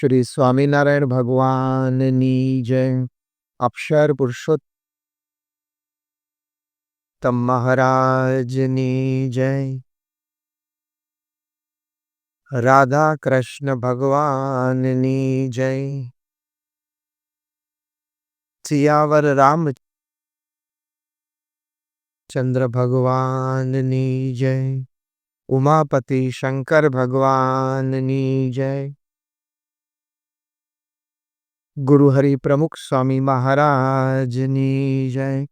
શ્રી સ્વામિનારાયણ ભગવાનની જય. અક્ષર પુરુષોત્તમ મહારાજની જય. રાધા કૃષ્ણ ભગવાનની જય. સિયાવર રામચંદ્ર ભગવાનની જય. ઉમાપતિ શંકર ભગવાનની જય. ગુરુહરિ પ્રમુખ સ્વામી મહારાજની જય.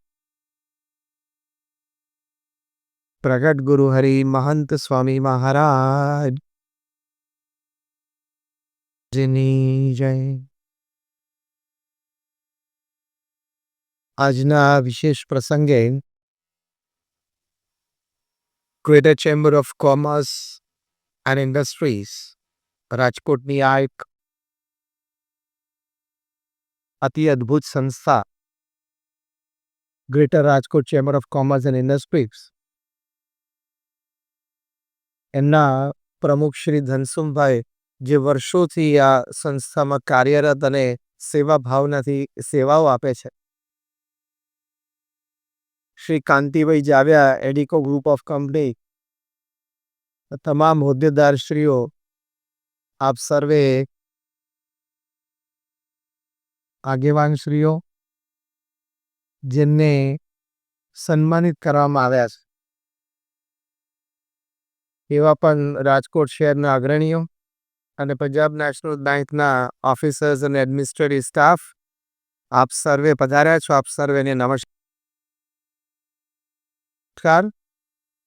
પ્રગટ ગુરુહરિ મહંત સ્વામી મહારાજની જય. આજના વિશેષ પ્રસંગે greater chamber of commerce and industries રાજકોટની આ એક અતિ અદ્ભુત સંસ્થા greater Rajkot chamber of commerce and industries એમના પ્રમુખ શ્રી ધનસુમભાઈ જે વર્ષોથી આ સંસ્થામાં કાર્યરત અને સેવા ભાવનાથી સેવાઓ આપે છે, Shri Kantibhai Javiya, Edico group of company, તમામ હોદ્દેદારશ્રીઓ, આપ સર્વે આગેવાનશ્રીઓ જેમને સન્માનિત કરવામાં આવ્યા છે, એવા પણ રાજકોટ શહેરના અગ્રણીઓ અને પંજાબ નેશનલ બેંકના ઓફિસર્સ અને એડમિનિસ્ટ્રેટિવ સ્ટાફ, આપ સર્વે પધાર્યા છો. આપ સર્વેને નમસ્કાર.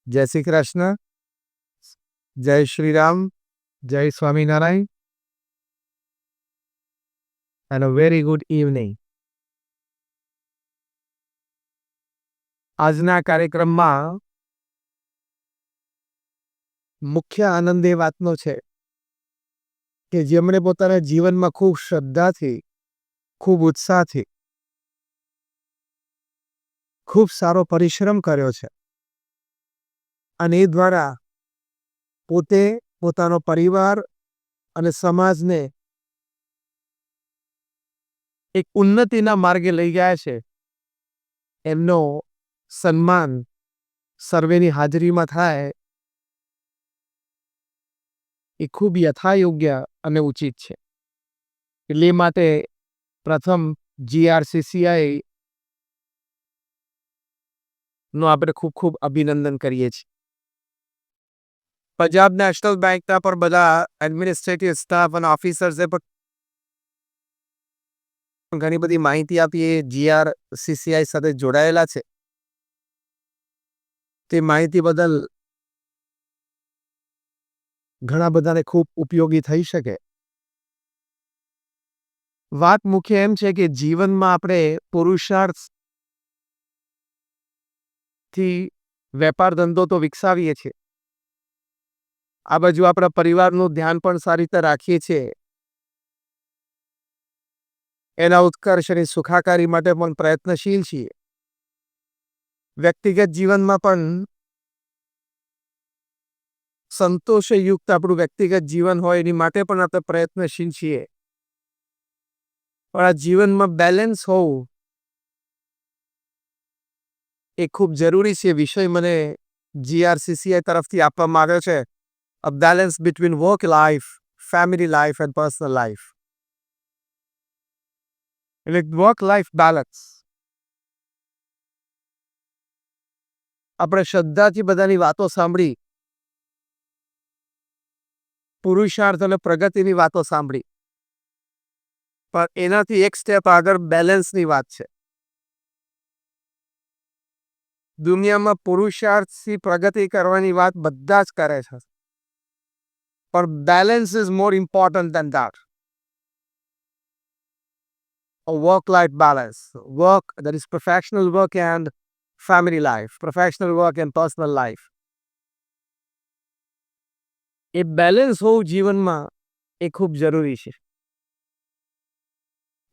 જય શ્રી કૃષ્ણ, જય શ્રી રામ, જય Swaminarayan and a very good evening. આજના કાર્યક્રમમાં મુખ્ય આનંદ એ વાતનો છે કે જેમણે પોતાના જીવનમાં ખૂબ શ્રદ્ધાથી, ખૂબ ઉત્સાહથી, ખૂબ સારો પરિશ્રમ કર્યો છે અને એ દ્વારા પોતે, પોતાનો પરિવાર અને સમાજને એક ઉન્નતિના માર્ગે લઈ ગયા છે, એમનો સન્માન સર્વેની હાજરીમાં થાય એ ખૂબ યથાયોગ્ય અને ઉચિત છે. એટલે એ માટે પ્રથમ GRCCI નો આપણે ખૂબ ખૂબ અભિનંદન કરીએ છીએ. પંજાબ નેશનલ બેંકના પણ બધા એડમિનિસ્ટ્રેટિવ સ્ટાફ અને ઓફિસર્સે પણ ઘણી બધી માહિતી આપી. એ GRCCI સાથે જોડાયેલા છે, તે માહિતી બદલ ઘણા બધાને ખૂબ ઉપયોગી થઈ શકે. વાત મુખ્ય એમ છે કે જીવનમાં આપણે પુરુષાર્થથી વેપાર ધંધો તો વિકસાવીએ છીએ, આ બાજુ આપણા પરિવારનું ધ્યાન પણ સારી રીતે રાખીએ છીએ, એના ઉત્કર્ષ અને સુખાકારી માટે પણ પ્રયત્નશીલ છીએ. વ્યક્તિગત જીવનમાં પણ સંતોષયુક્ત આપણું વ્યક્તિગત જીવન હોય એની માટે પણ આપણે પ્રયત્નશીલ છીએ. પણ આ જીવનમાં બેલેન્સ હોવું એ ખૂબ જરૂરી છે. વિષય મને GRCCI તરફથી આપવામાં આવ્યો છે, અ balance between work life, family life and personal life. એટલે વર્ક લાઈફ બેલેન્સ આપણે શ્રદ્ધાથી બધાની વાતો સાંભળી, પુરુષાર્થ અને પ્રગતિની વાતો સાંભળી, પણ એનાથી એક સ્ટેપ આગળ બેલેન્સની વાત છે. દુનિયામાં પુરુષાર્થથી પ્રગતિ કરવાની વાત બધા જ કરે છે, પણ balance is more important than that. A work-life balance, work that is professional work and family life, professional work and personal life. A balance હોવું જીવનમાં એ ખૂબ જરૂરી છે.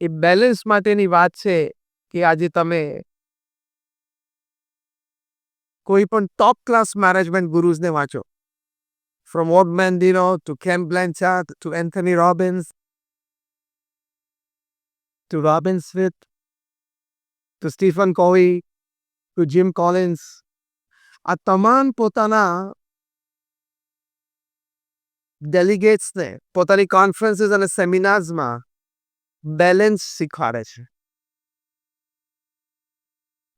એ બેલેન્સ માટેની વાત છે કે આજે તમે કોઈ પણ ટોપ ક્લાસ મેનેજમેન્ટ ગુરુઝને વાંચો, from ઓગ Mandino to Ken Blanchard to Anthony Robbins, to Robin Smith, to Stephen Covey, to Jim Collins, આ તમામ પોતાના ડેલિગેટ્સને પોતાની કોન્ફરન્સીસ અને સેમિનાર્સમાં બેલેન્સ શીખવાડે છે,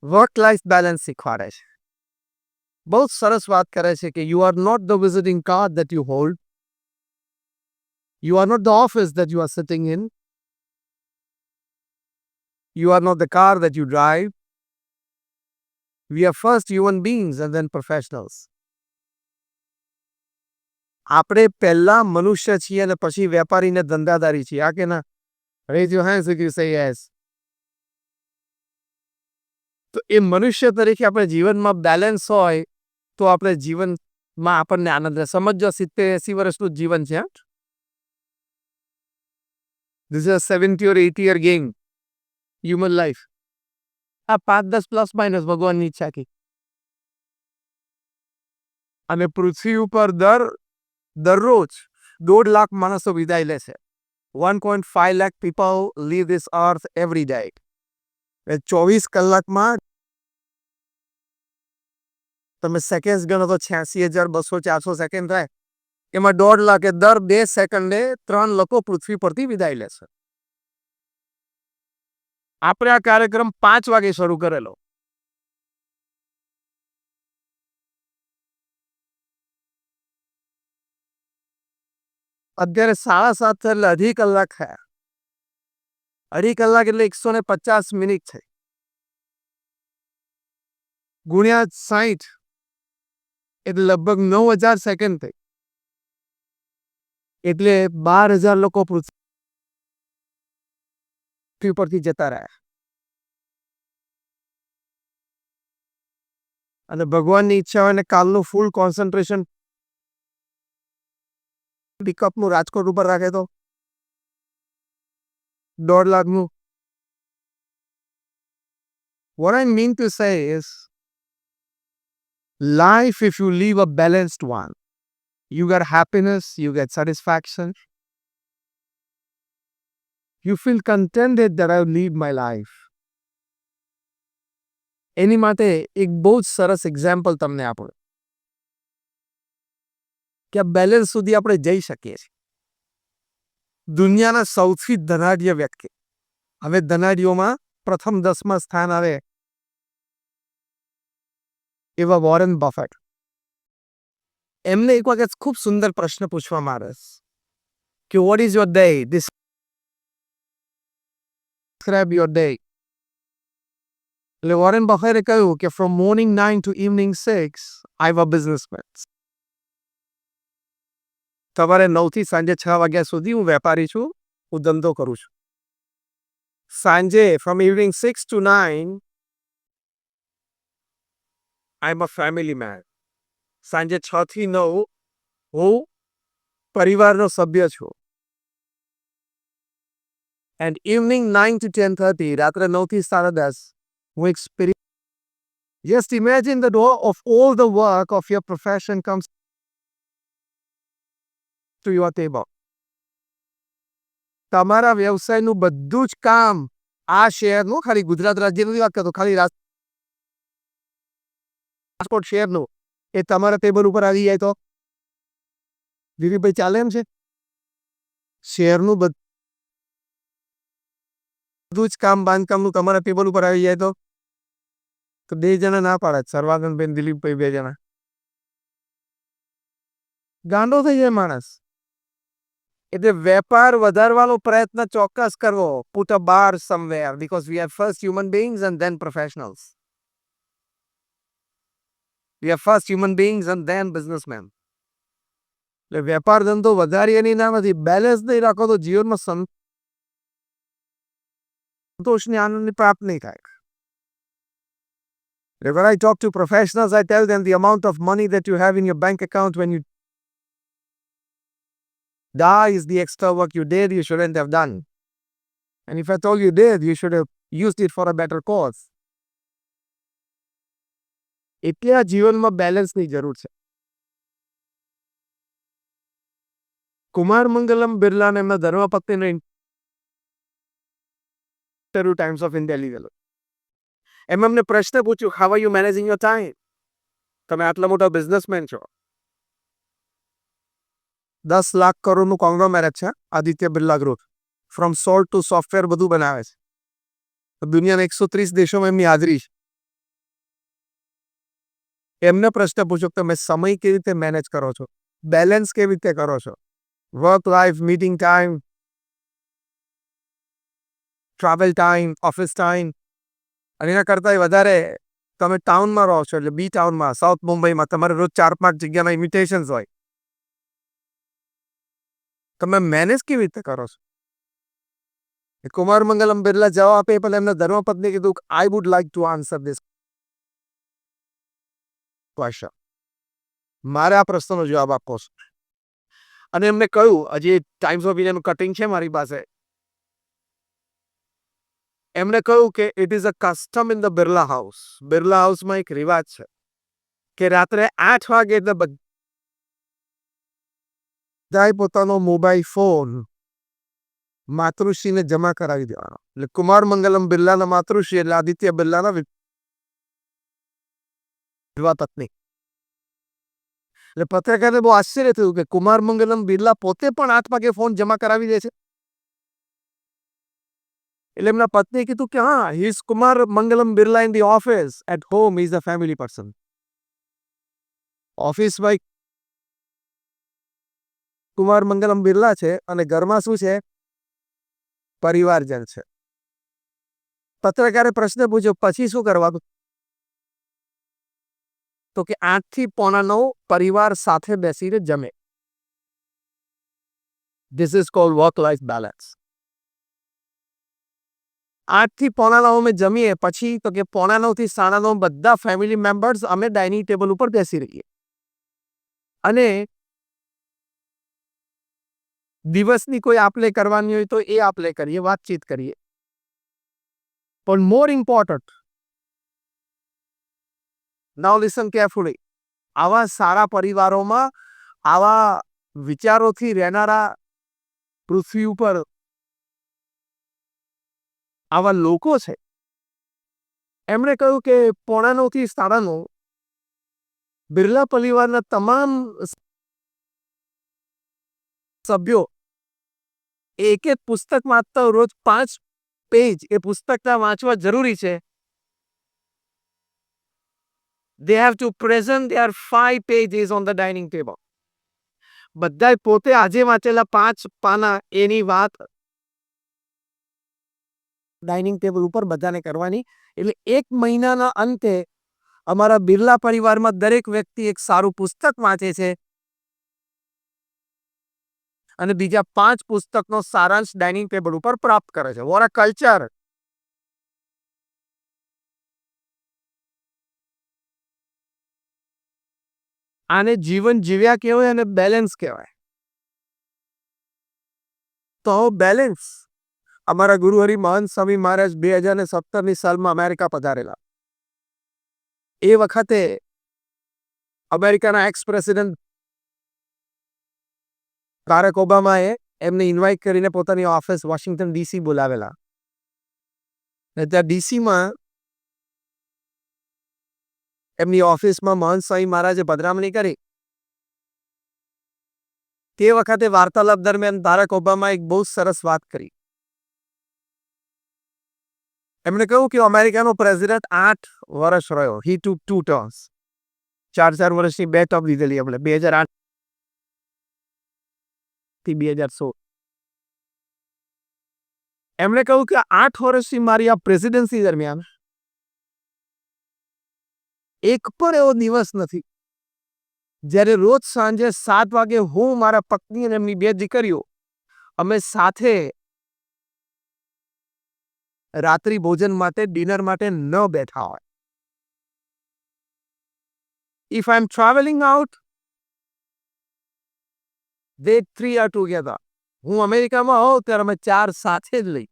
વર્ક લાઈફ બેલેન્સ શીખવાડે છે. બહુ સરસ વાત કરે છે કે you are not the visiting card that you hold. You are not the office that you are sitting in. You are not the car that you drive. We are first human beings and then professionals. આપણે પહેલા મનુષ્ય છીએ અને પછી વેપારી ને ધંધાદારી છીએ. આ કે ના? Raise your hands if you say yes. તો એ મનુષ્ય તરીકે આપણે જીવનમાં બેલેન્સ હોય તો આપણે જીવનમાં આપણને આનંદ રહે. સમજો 70-80 વર્ષનું જીવન છે. This is a 70 or 80 year game, human life. આ 5-10 પ્લસ માઇનસ ભગવાનની ઈચ્છા की. અને પૃથ્વી ઉપર દરરોજ 1.5 લાખ માણસો વિદાય લે છે. 1.5 lakh people leave this earth every day. 24 કલાકમાં તમે સેકન્ડ ગણો તો 86,200-400 સેકન્ડ થાય. એમાં 1.5 લાખ દર 2 સેકન્ડે 3 લોકો પૃથ્વી પરથી વિદાય લે છે. આપણે આ કાર્યક્રમ 5 વાગે શરૂ કરેલો. અત્યારે 7:30 એટલે 2.5 કલાક થયા. 2.5 કલાક એટલે 150 મિનિટ થઈ. ગુણ્યા 60 એટલે લગભગ 9,000 સેકન્ડ થઈ. એટલે 12,000 લોકો પૃથ્વી પરથી જતા રહ્યા. અને ભગવાનની ઈચ્છા હોય ને કાલનું ફૂલ કોન્સન્ટ્રેશન પિકઅપનું રાજકોટ ઉપર રાખે તો 1.5 લાખનું. What I mean to say is, life, if you live a balanced one, you get happiness, you get satisfaction. You feel contented that I live my life. એની માટે એક બહુ જ સરસ એક્ઝામ્પલ તમને આપું કે આ બેલેન્સ સુધી આપણે જઈ શકીએ છીએ. દુનિયાના સૌથી ધનાઢ્ય વ્યક્તિ, હવે ધનાઢ્યોમાં પ્રથમ 10માં સ્થાન આવે એવા વોરેન બફેટ. એમને એક વખત ખૂબ સુંદર પ્રશ્ન પૂછવામાં આવે કે what is your day? Describe your day. એટલે વોરેન બફેટે કહ્યું કે from morning 9 to evening 6 I am a businessman. સવારે 9 થી સાંજે 6 વાગ્યા સુધી હું વેપારી છું, હું ધંધો કરું છું. સાંજે from evening 6 to 9 I am a family man. સાંજે 6 થી 9 હું પરિવારનો સભ્ય છું. And evening 9 to 10:30, રાત્રે 9 થી 10:30 હું experience. Just imagine that of all the work of your profession comes to your table. તમારા વ્યવસાયનું બધું જ કામ આ શહેરનું, ખાલી ગુજરાત રાજ્યની વાત કરતો, ખાલી રાજકોટ શહેરનું એ તમારા ટેબલ ઉપર આવી જાય તો દિલીપભાઈ ચાલે એમ છે? શહેરનું બધું જ કામ બાંધકામનું તમારા ટેબલ ઉપર આવી જાય તો 2 જણા ના પાડે, સર્વાનંદબેન, દિલીપભાઈ, 2 જણા. ગાંડો થઈ જાય માણસ. એટલે વેપાર વધારવાનો પ્રયત્ન ચોક્કસ કરવો. Put a bar somewhere because we are first human beings and then professionals. We are first human beings and then businessmen. એટલે વેપાર ધંધો વધારી એની નામથી બેલેન્સ નહીં રાખો તો જીવનમાં સંતોષની આનંદની પ્રાપ્ત નહીં થાય. When I talk to professionals, I tell them the amount of money that you have in your bank account when you die is the extra work you did, you shouldn't have done. And if at all you did, you should have used it for a better cause. એટલે આ જીવનમાં બેલેન્સની જરૂર છે. કુમાર મંગલમ બિરલાને એમના ધર્મપત્નીને after two times of India. એમ એમને પ્રશ્ન પૂછ્યું, how are you managing your time? તમે આટલા મોટા બિઝનેસમેન છો. 10 લાખ કરોડનું કોંગ્લોમેરેટ છે Aditya Birla group. From salt two software બધું બનાવે છે. દુનિયાના 130 દેશોમાં એમની હાજરી છે. એમને પ્રશ્ન પૂછ્યો કે તમે સમય કેવી રીતે મેનેજ કરો છો, બેલેન્સ કેવી રીતે કરો છો, work life, meeting time, travel time, office time, અને એના કરતાં વધારે તમે ટાઉનમાં રહો છો એટલે બી ટાઉનમાં, સાઉથ મુંબઈમાં તમારે રોજ 4-5 જગ્યાના ઇન્વિટેશન્સ હોય. તમે મેનેજ કેવી રીતે કરો છો? કુમાર મંગલમ બિરલા જવાબ આપે પણ એમના ધર્મપત્ની કીધું, I would like to answer this question. મારે આ પ્રશ્નનો જવાબ આપવો છે. અને એમને કહ્યું, હજી ટાઈમ્સ ઓફ ઇન્ડિયાનું કટિંગ છે મારી પાસે. એમણે કહ્યું કે it is a custom in the Birla house. Birla હાઉસમાં એક રિવાજ છે કે રાત્રે 8 વાગે એટલે બધાએ પોતાનો મોબાઈલ ફોન માતૃશ્રીને જમા કરાવી દેવાનો. એટલે કુમાર મંગલમ બિરલાના માતૃશ્રી એટલે આદિત્ય બિરલાના વિધવા પત્ની. એટલે પત્રકારને બહુ આશ્ચર્ય થયું કે કુમાર મંગલમ બિરલા પોતે પણ 8 વાગે ફોન જમા કરાવી દે છે. એટલે એમના પત્નીએ કીધું કે હા, he is Kumar Mangalam Birla in the office, at home he is a family person. ઓફિસમાં કુમાર મંગલમ બિરલા છે અને ઘરમાં શું છે, પરિવારજન છે. પત્રકારે પ્રશ્ન પૂછ્યો, પછી શું કરવાનું? તો કે 8 થી 8:45 પરિવાર સાથે બેસીને જમે. This is called work life balance. 8 થી 8:45 અમે જમીએ, પછી તો કે 8:45 થી 9:30 બધા ફેમિલી મેમ્બર્સ અમે ડાઇનિંગ ટેબલ ઉપર બેસી રહીએ અને દિવસની કોઈ આપલે કરવાની હોય તો એ આપલે કરીએ, વાતચીત કરીએ. પણ મોર ઇમ્પોર્ટન્ટ, નાઉ લિસન કેરફુલી, આવા સારા પરિવારોમાં આવા વિચારોથી રહેનારા પૃથ્વી ઉપર આવા લોકો છે. એમણે કહ્યું કે 8:45 થી 9:30 બિરલા પરિવારના તમામ સભ્યો એક એક પુસ્તક વાંચતા રોજ 5 પેજ એ પુસ્તકના વાંચવા જરૂરી છે. They have to present their 5 pages on the dining table. બધાય પોતે આજે વાંચેલા 5 પાના એની વાત ડાઇનિંગ ટેબલ ઉપર બધાને કરવાની. એટલે 1 મહિનાના અંતે અમારા બિરલા પરિવારમાં દરેક વ્યક્તિ એક સારું પુસ્તક વાંચે છે અને બીજા 5 પુસ્તકનો સારાંશ ડાઇનિંગ ટેબલ ઉપર પ્રાપ્ત કરે છે. What a culture! આને જીવન જીવ્યા કહેવાય અને બેલેન્સ કહેવાય. તો બેલેન્સ. અમારા ગુરુહરિ મહંત સ્વામી મહારાજ 2017ની સાલમાં અમેરિકા પધારેલા. એ વખતે અમેરિકાના એક્સ પ્રેસિડેન્ટ બારાક ઓબામાએ એમને ઇન્વાઇટ કરીને પોતાની ઓફિસ વોશિંગ્ટન ડીસી બોલાવેલા. ને ત્યાં ડીસીમાં એમની ઓફિસમાં મહંત સ્વામી મહારાજે પધરામણી કરી. તે વખતે વાર્તાલાપ દરમિયાન બારાક ઓબામાએ એક બહુ સરસ વાત કરી. એમણે કહ્યું કે અમેરિકાનો પ્રેસિડેન્ટ 8 વર્ષ રહ્યો. હી ટુક 2 ટર્મ્સ. 4 વર્ષની 2 ટર્મ લીધેલી એમણે 2008 થી 2016. એમણે કહ્યું કે 8 વર્ષની મારી આ પ્રેસિડેન્સી દરમિયાન એક પણ એવો દિવસ નથી જ્યારે રોજ સાંજે 7 વાગે હું, મારા પત્ની અને એમની 2 દીકરીઓ અમે સાથે રાત્રિ ભોજન માટે, ડિનર માટે ન બેઠા હોય. If I'm traveling out, they 3 are together. હું અમેરિકામાં હોઉં ત્યારે અમે 4 સાથે જ લઈ.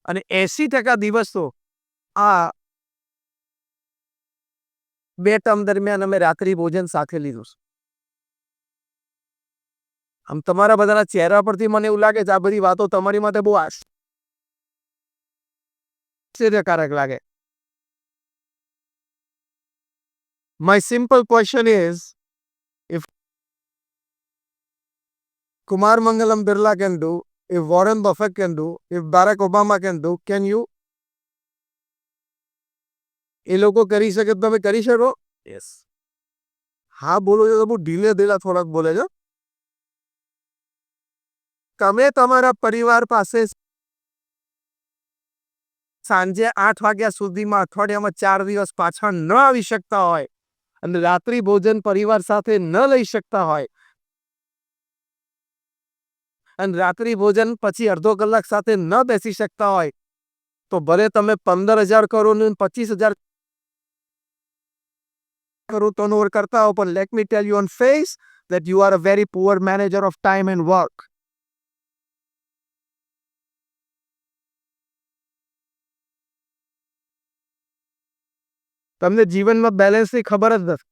અને 80% દિવસો આ 2 ટર્મ દરમિયાન અમે રાત્રિ ભોજન સાથે લીધું છે. આમ તમારા બધાના ચહેરા પરથી મને એવું લાગે છે આ બધી વાતો તમારી માટે બહુ આશ્ચર્યકારક લાગે. My simple question is, if Kumar Mangalam Birla can do, if Warren Buffett can do, if Barack Obama can do, can you? એ લોકો કરી શકે તો તમે કરી શકો? યસ. હા બોલો છો તો બહુ ઢીલે ઢીલા થોડાક બોલે છો. તમે તમારા પરિવાર પાસે સાંજે 8 વાગ્યા સુધીમાં અઠવાડિયામાં 4 દિવસ પાછા ન આવી શકતા હોય અને રાત્રિ ભોજન પરિવાર સાથે ન લઈ શકતા હોય અને રાત્રિ ભોજન પછી અડધો કલાક સાથે ન બેસી શકતા હોય તો ભલે તમે 15,000 કરોડ ને 25,000 કરોડ ટર્નઓવર કરતા હો, પણ let me tell you on face that you are a very poor manager of time and work. તમને જીવનમાં બેલેન્સની ખબર જ નથી.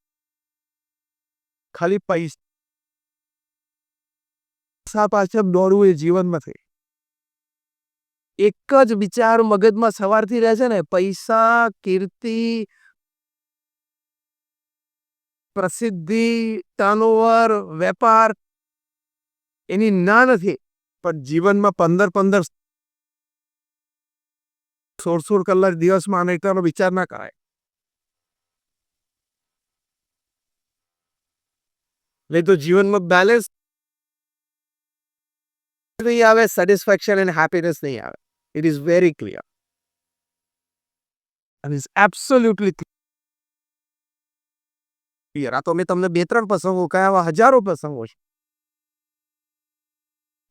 ખાલી પૈસા પાછળ દોડવું એ જીવન નથી. એક જ વિચાર મગજમાં સવારથી રહે છે ને, પૈસા, કીર્તિ, પ્રસિદ્ધિ, ટર્નઓવર, વેપાર એની ના નથી, પણ જીવનમાં 15-15 16 કલાક દિવસમાં આને એકલાનો વિચાર ના કરાય. નહીં તો જીવનમાં બેલેન્સ નહીં આવે, સેટિસ્ફેક્શન એન્ડ હેપીનેસ નહીં આવે. It is very clear and is absolutely clear. આ તો મેં તમને 2-3 પ્રસંગો કયા, આવા હજારો પ્રસંગો છે.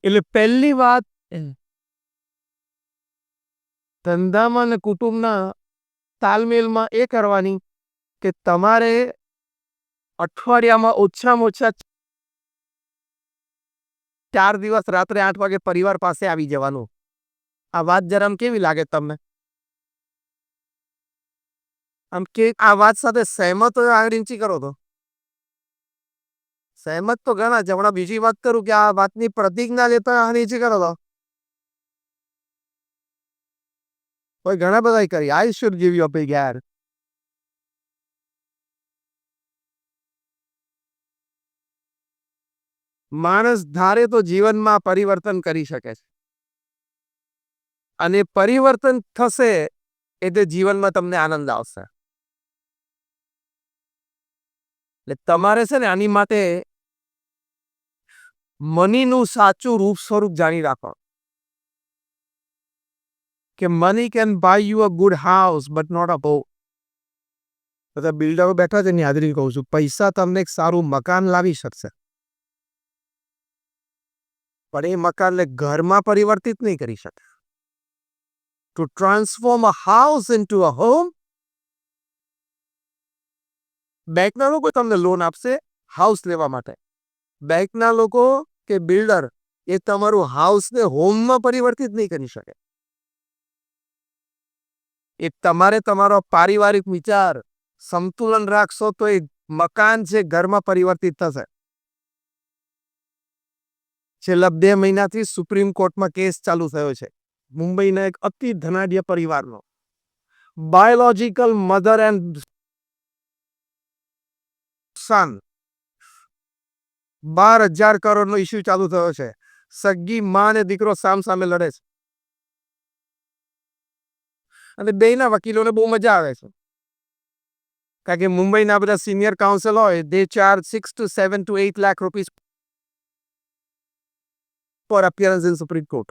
એટલે પહેલી વાત ધંધામાં અને કુટુંબના તાલમેલમાં એ કરવાની કે તમારે અઠવાડિયામાં ઓછામાં ઓછા 4 દિવસ રાત્રે 8 વાગે પરિવાર પાસે આવી જવાનું. આ વાત જરા આમ કેવી લાગે તમને? આમ કે આ વાત સાથે સહેમત હોય આંગળી ઊંચી કરો તો. સહેમત તો ઘણા છે. હમણાં બીજી વાત કરું કે આ વાતની પ્રતિજ્ઞા લેતા આંગળી ઊંચી કરો તો. કોઈ ઘણા બધા કરી. I should give you a big યાર. માણસ ધારે તો જીવનમાં પરિવર્તન કરી શકે છે અને પરિવર્તન થશે એટલે જીવનમાં તમને આનંદ આવશે. એટલે તમારે છે ને આની માટે મનીનું સાચું રૂપ સ્વરૂપ જાણી રાખો કે money can buy you a good house but not a boat. બધા બિલ્ડરો બેઠા છે એની હાજરી કહું છું, પૈસા તમને એક સારું મકાન લાવી શકશે પણ એ મકાનને ઘરમાં પરિવર્તિત નહીં કરી શકે. To transform a house into a home, બેંકના લોકો તમને લોન આપશે હાઉસ લેવા માટે. બેંકના લોકો કે બિલ્ડર એ તમારું હાઉસને હોમમાં પરિવર્તિત નહીં કરી શકે. એ તમારે તમારો પારિવારિક વિચાર સંતુલન રાખશો તો એ મકાન છે ઘરમાં પરિવર્તિત થશે. છેલ્લા 2 મહિનાથી સુપ્રીમ કોર્ટમાં કેસ ચાલુ થયો છે મુંબઈના એક અતિ ધનાઢ્ય પરિવારનો. બાયોલોજિકલ મધર એન્ડ સન 12,000 કરોડનો ઇસ્યુ ચાલુ થયો છે. સગી માં અને દીકરો સામે લડે છે અને બેયના વકીલોને બહુ મજા આવે છે કારણ કે મુંબઈના બધા સિનિયર કાઉન્સિલ હોય, they charge 6 to 7 to 8 lakh rupees for appearance in Supreme Court.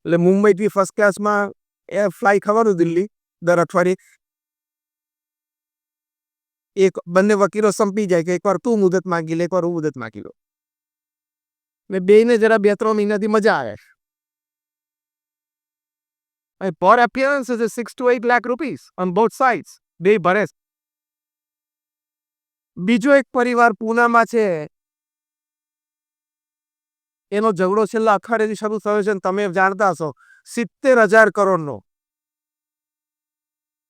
એટલે મુંબઈથી ફર્સ્ટ ક્લાસમાં ફ્લાય ખવાનું દિલ્હી દર અઠવાડિયે. એક બંને વકીલો સંપી જાય કે એકવાર તું મુદત માંગી લે, એકવાર હું મુદત માંગી લો. ને બેયને જરા 2-3 મહિનાથી મજા આવે. પર appearance is 6 to 8 lakh rupees on both sides. બે ભરે. બીજો એક પરિવાર પૂનામાં છે, એનો ઝઘડો છેલ્લા અઠવાડિયાથી શરૂ થયો છે તમે જાણતા હશો. 70,000 કરોડનો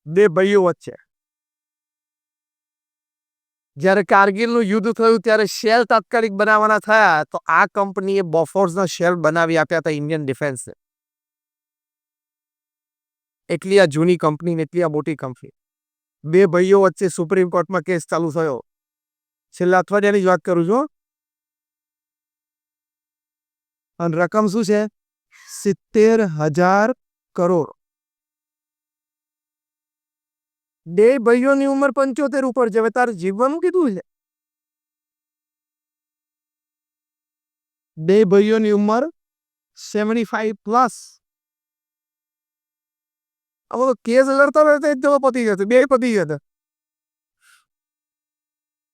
બે ભાઈઓ વચ્ચે. જ્યારે કારગિલનું યુદ્ધ થયું ત્યારે શેલ તાત્કાલિક બનાવવાના થયા તો આ કંપનીએ બોફોર્સના શેલ બનાવી આપ્યા હતા ઇન્ડિયન ડિફેન્સને. એટલી આ જૂની કંપની ને એટલી આ મોટી કંપની. બે ભાઈઓ વચ્ચે સુપ્રીમ કોર્ટમાં કેસ ચાલુ થયો. છેલ્લા અઠવાડિયાની જ વાત કરું છું. અને રકમ શું છે? 70,000 કરોડ. બે ભાઈઓની ઉંમર 75 ઉપર છે. હવે તારે જીવવાનું કીધું છે? બે ભાઈઓની ઉંમર 75 પ્લસ. હવે કેસ લડતા લડતા એક જણો પતી જશે, બે પતી જશે.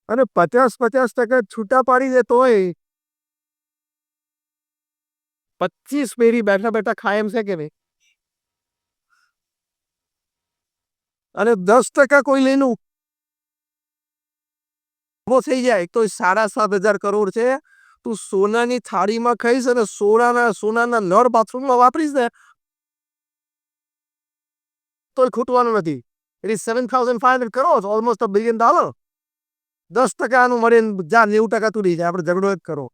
અને 50% છૂટા પાડી દે તોય 25 પેરી બેઠા બેઠા ખાય એમ છે કે નહીં? અને 10% કોઈ લેનું થઈ જાય તો 7,500 કરોડ છે. તું સોનાની થાળીમાં ખાઈશ અને સોનાના નળ બાથરૂમમાં વાપરીશ ને તો ખૂટવાનું નથી. It is 7,500 crores, almost $1 billion. 10% મળે જા 90% તું લઈ જાય. આપણે ઝઘડો જ કરો.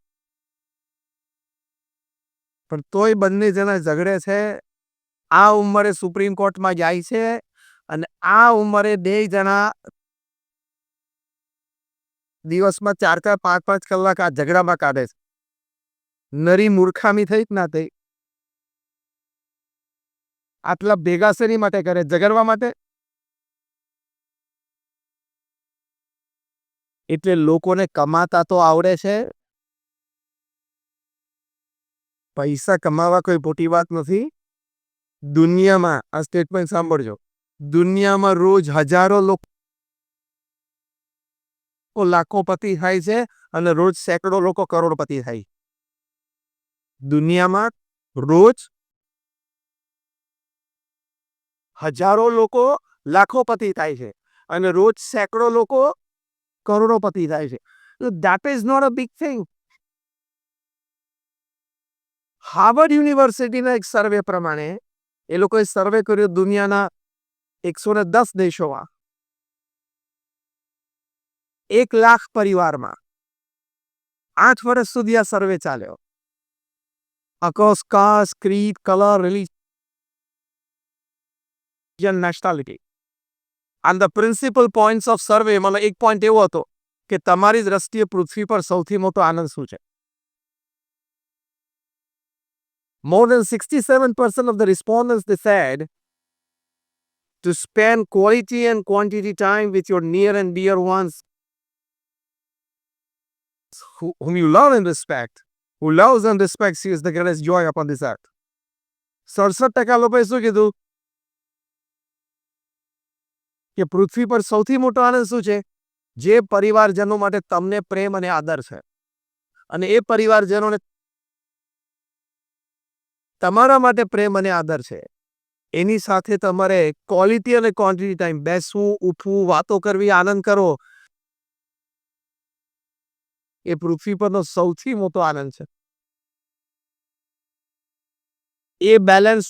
પણ તોય બંને જણા ઝઘડે છે. આ ઉંમરે સુપ્રીમ કોર્ટમાં જાય છે અને આ ઉંમરે બે જણા દિવસમાં 4-4, 5-5 કલાક આ ઝઘડામાં કાઢે છે. નરી મૂર્ખામી થઈ જ ના થઈ. આટલા ભેગા શેની માટે કરે? ઝઘડવા માટે. એટલે લોકોને કમાતા તો આવડે છે. પૈસા કમાવા કોઈ મોટી વાત નથી. દુનિયામાં આ સ્ટેટમેન્ટ સાંભળજો. દુનિયામાં રોજ હજારો લોકો લાખોપતિ થાય છે અને રોજ સેંકડો લોકો કરોડપતિ થાય. દુનિયામાં રોજ હજારો લોકો લાખોપતિ થાય છે અને રોજ સેંકડો લોકો કરોડોપતિ થાય છે. That is not a big thing. Harvard યુનિવર્સિટીના એક સર્વે પ્રમાણે એ લોકોએ સર્વે કર્યો દુનિયાના 110 દેશોમાં 1 લાખ પરિવારમાં. 8 વર્ષ સુધી આ સર્વે ચાલ્યો. Across caste, creed, color, religion, nationality. And the principal points of survey માં એક પોઈન્ટ એવો હતો કે તમારી દ્રષ્ટિએ પૃથ્વી પર સૌથી મોટો આનંદ શું છે? More than 67% of the respondents they said to spend quality and quantity time with your near and dear ones whom you love and respect. Who loves and respects you is the greatest joy upon this earth. 67% લોકોએ શું કીધું કે પૃથ્વી પર સૌથી મોટો આનંદ શું છે? જે પરિવારજનો માટે તમને પ્રેમ અને આદર છે અને એ પરિવારજનોને તમારા માટે પ્રેમ અને આદર છે એની સાથે તમારે ક્વોલિટી અને ક્વોન્ટિટી ટાઈમ બેસવું, ઉઠવું, વાતો કરવી, આનંદ કરો એ પૃથ્વી પરનો સૌથી મોટો આનંદ છે. એ બેલેન્સ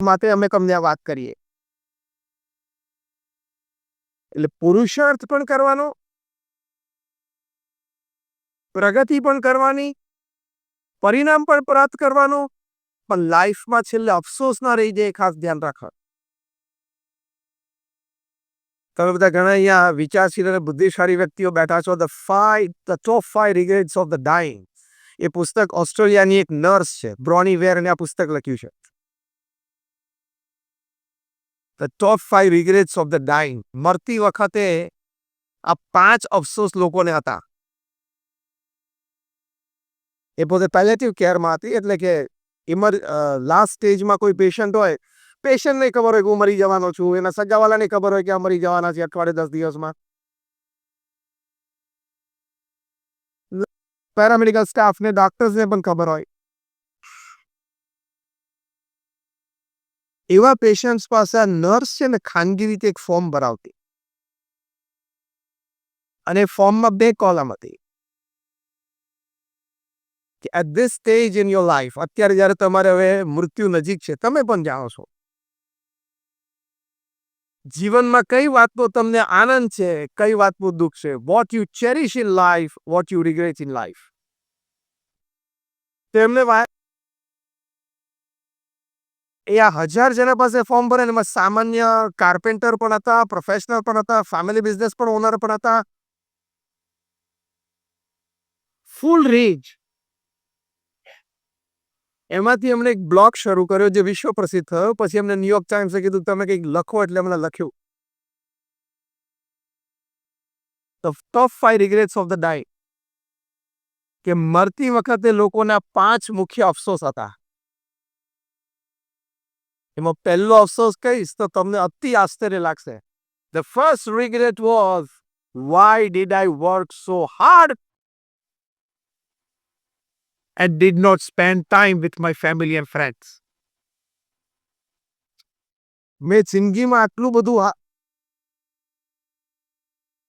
માટે અમે તમને આ વાત કરીએ. એટલે પુરુષાર્થ પણ કરવાનો, પ્રગતિ પણ કરવાની, પરિણામ પણ પ્રાપ્ત કરવાનું, પણ લાઈફમાં છેલ્લે અફસોસ ના રહી જાય ખાસ ધ્યાન રાખો. તમે બધા ઘણા અહીંયા વિચારશીલ અને બુદ્ધિશાળી વ્યક્તિઓ બેઠા છો. The top 5 regrets of the dying. એ પુસ્તક ઓસ્ટ્રેલિયાની એક નર્સ છે, બ્રોની વેરને આ પુસ્તક લખ્યું છે. The top 5 regrets of the dying. મરતી વખતે આ 5 અફસોસ લોકોને હતા. એ પોતે પેલેટિવ કેરમાં હતી, એટલે કે લાસ્ટ સ્ટેજમાં કોઈ પેશન્ટ હોય, પેશન્ટને ખબર હોય કે હું મરી જવાનો છું, એના સગાવાલાને ખબર હોય કે આ મરી જવાના છે અઠવાડિયે 10 દિવસમાં. પેરામેડિકલ સ્ટાફને, ડોક્ટર્સને પણ ખબર હોય. એવા પેશન્ટ્સ પાસે આ નર્સ છે ને ખાનગી રીતે એક ફોર્મ ભરાવતી અને ફોર્મમાં 2 કોલમ હતી કે at this stage in your life, અત્યારે જ્યારે તમારે હવે મૃત્યુ નજીક છે, તમે પણ જાણો છો જીવનમાં કઈ વાતનો તમને આનંદ છે, કઈ વાતનું દુઃખ છે. What you cherish in life, what you regret in life. તેમને એ આ 1000 જણા પાસે ફોર્મ ભરે ને એમાં સામાન્ય કાર્પેન્ટર પણ હતા, પ્રોફેશનલ પણ હતા, ફેમિલી બિઝનેસ પણ ઓનર પણ હતા. ફૂલ રેન્જ. એમાંથી એમણે એક બ્લોગ શરૂ કર્યો જે વિશ્વ પ્રસિદ્ધ થયો. પછી એમને ન્યુયોર્ક ટાઈમ્સે કીધું તમે કંઈક લખો, એટલે એમણે લખ્યું the top 5 regrets of the ડાઈ. કે મરતી વખતે લોકોના 5 મુખ્ય અફસોસ હતા. એમાં પહેલો અફસોસ કહીશ તો તમને અતિ આશ્ચર્ય લાગશે. The first regret was why did I work so hard and did not spend time with my family and friends. મેં જિંદગીમાં આટલું બધું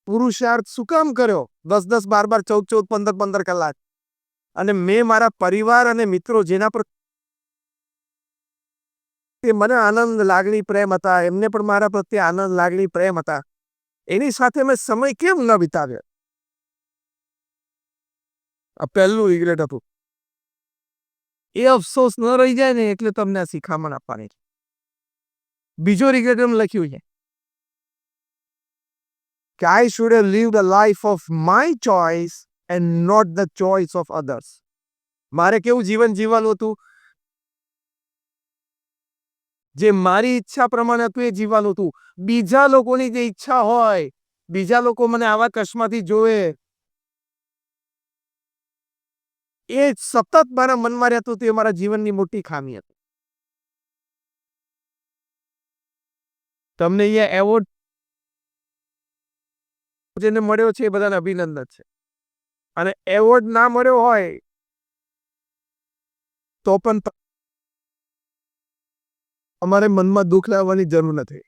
પુરુષાર્થ શું કામ કર્યો? 10-10, 12-12, 14-14, 15-15 કલાક. અને મેં મારા પરિવાર અને મિત્રો જેના પર મને આનંદ, લાગણી, પ્રેમ હતા, એમને પણ મારા પ્રત્યે આનંદ, લાગણી, પ્રેમ હતા. એની સાથે મેં સમય કેમ ન વિતાવ્યો? આ પહેલું રિગ્રેટ હતું. એ અફસોસ ન રહી જાય ને એટલે તમને આ શિખામણ આપવાની છે. બીજો રિગ્રેટ એમ લખ્યું છે કે I should have lived a life of my choice and not the choice of others. મારે કેવું જીવન જીવવાનું હતું? જે મારી ઈચ્છા પ્રમાણે હતું એ જીવવાનું હતું. બીજા લોકોની જે ઈચ્છા હોય, બીજા લોકો મને આવા કશમાંથી જોવે, એ સતત મારા મનમાં રહેતું, તે મારા જીવનની મોટી ખામી હતી. તમને અહીંયા એવોર્ડ જેને મળ્યો છે એ બધાને અભિનંદન છે. અને એવોર્ડ ના મળ્યો હોય તો પણ અમારે મનમાં દુઃખ લાવવાની જરૂર નથી.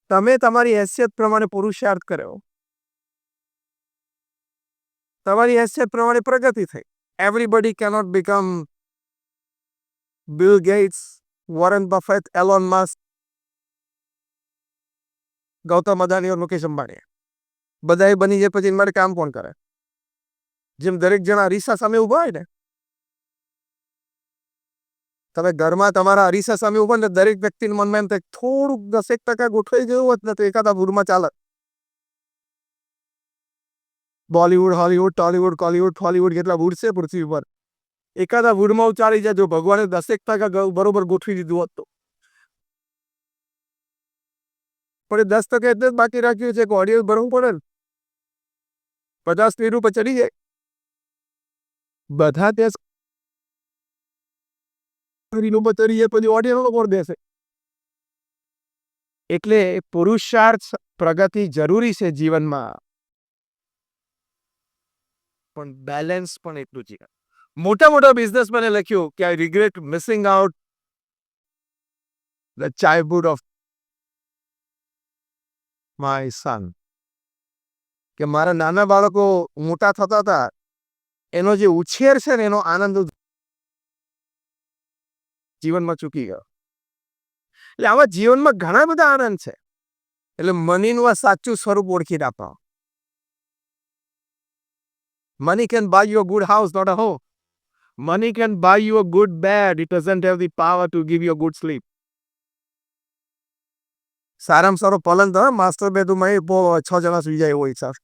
તમે તમારી હેસિયત પ્રમાણે પુરુષાર્થ કર્યો, તમારી હેસિયત પ્રમાણે પ્રગતિ થઈ. Everybody cannot become Bill Gates, Warren Buffett, Elon Musk, Gautam Adani और મુકેશ અંબાણી. બધાએ બની જાય પછી મારે કામ કોણ કરે? જેમ દરેક જણા અરીસા સામે ઉભા હોય ને, તમે ઘરમાં તમારા અરીસા સામે ઉભા ને દરેક વ્યક્તિના મનમાં એમ થાય થોડુંક 10% ગોઠવાઈ ગયું હોત ને તો એકાદા ભૂરમાં ચાલત. બોલિવૂડ, હોલિવૂડ, ટોલિવૂડ, કોલિવૂડ, હોલિવૂડ કેટલા વૂડ છે પૃથ્વી ઉપર? એકાદા વૂડમાં ઉચારી જાય જો ભગવાને 10% બરોબર ગોઠવી દીધું હોત તો. પણ એ 10% એટલે જ બાકી રાખ્યું છે કે ઓડિયન્સ ભરવું પડે ને. 50 સ્પીડ ઉપર ચડી જાય બધા ત્યાં ઉપર ચડી જાય પછી ઓડિયન્સ કોણ બેસે? એટલે પુરુષાર્થ, પ્રગતિ જરૂરી છે જીવનમાં, પણ બેલેન્સ પણ એટલું જ. મોટા મોટા બિઝનેસમેને લખ્યું કે I regret missing out the childhood of my son. કે મારા નાના બાળકો મોટા થતા હતા એનો જે ઉછેર છે ને એનો આનંદ જીવનમાં ચૂકી ગયો. એટલે આવા જીવનમાં ઘણા બધા આનંદ છે. એટલે મનીનું આ સાચું સ્વરૂપ ઓળખી રાખો. Money can buy you a good house, not a home. Money can buy you a good bed. It doesn't have the power to give you a good sleep. સારામાં સારો પલંગ તો માસ્ટર બેડરૂમમાં 6 જણા સુઈ જાય એવો હિસાબ.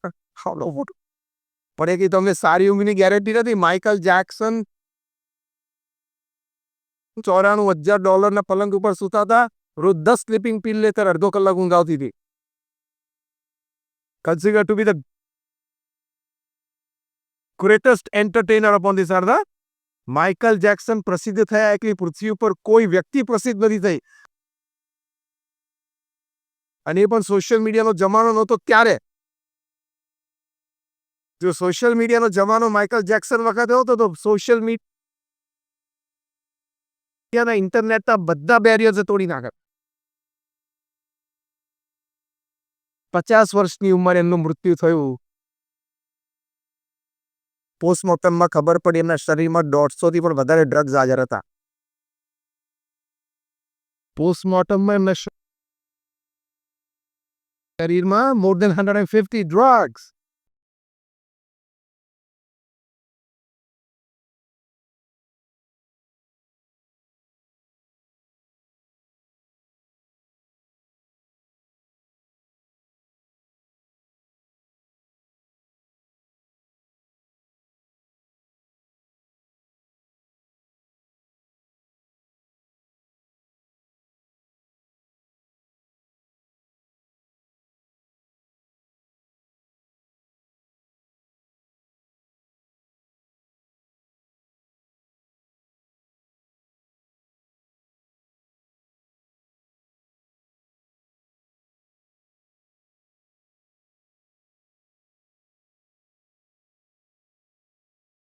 હાલો મોટું. પણ એ કે તમને સારી ઊંઘની ગેરંટી નથી. માઇકલ જેક્સન $94,000 પલંગ ઉપર સૂતા હતા. રોજ 10 સ્લીપિંગ પિલ લેતા, અડધો કલાક ઊંઘ આવતી હતી. Considered to be the greatest entertainer upon this earth. Michael Jackson પ્રસિદ્ધ થયા એટલી પૃથ્વી ઉપર કોઈ વ્યક્તિ પ્રસિદ્ધ નથી થઈ. અને એ પણ સોશિયલ મીડિયાનો જમાનો નહોતો ત્યારે. જો સોશિયલ મીડિયાનો જમાનો માઇકલ જેક્સન વખતે હોતો તો સોશિયલ મીડિયાના ઇન્ટરનેટના બધા બેરિયર્સ તોડી નાખે. 50 વર્ષની ઉંમરે એમનું મૃત્યુ થયું. પોસ્ટમોર્ટમમાં ખબર પડી એમના શરીરમાં 150 થી પણ વધારે ડ્રગ્સ હાજર હતા. પોસ્ટમોર્ટમમાં એમના શરીરમાં more than 150 drugs.